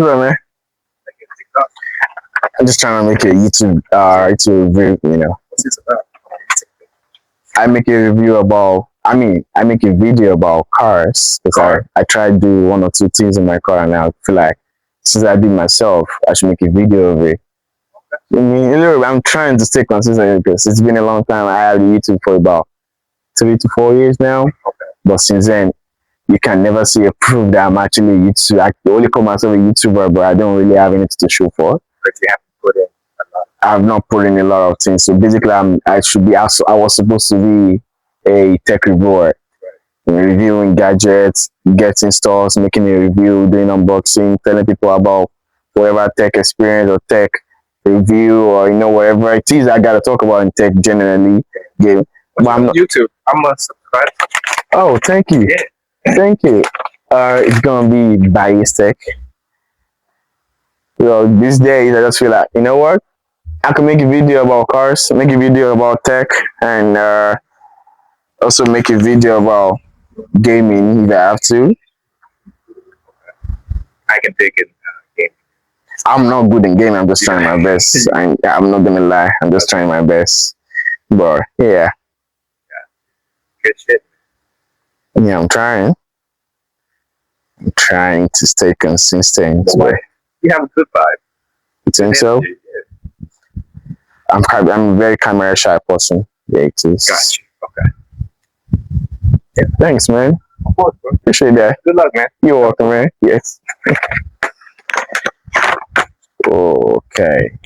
Hello, man. I'm just trying to make a YouTube review, you know. What's this about? I make a review about, I make a video about cars because I try to do one or two things in my car and I feel like since I did myself, I should make a video of it. I mean, I'm trying to stay consistent because it's been a long time. I have YouTube for about 3 to 4 years now, but since then, you can never see a proof that I'm actually a YouTuber. I only call myself a YouTuber, but I don't really have anything to show for it. But you haven't put in a lot. I've not put in a lot of things. So basically, I was supposed to be a tech reviewer, reviewing gadgets, getting stores, making a review, doing unboxing, telling people about whatever tech experience or tech review or whatever it is I gotta talk about in tech generally. Yeah. But I'm not YouTube. I'm gonna subscribe. Oh, thank you. Yeah. Thank you. It's gonna be BAYE'S Tech. These days I just feel like, you know what? I can make a video about cars, make a video about tech, and also make a video about gaming if I have to. I can take it. Game. I'm not good in gaming. I'm just trying my best. I'm not gonna lie. I'm just trying my best. But yeah. Good shit. Yeah, I'm trying. I'm trying to stay consistent. But you have a good vibe. You think so? Yeah. I'm a very camera shy person. Yeah, it is. Got you. Okay. Yeah, thanks, man. Of course, bro. Appreciate that. Good luck, man. You're welcome, man. Yes. Okay.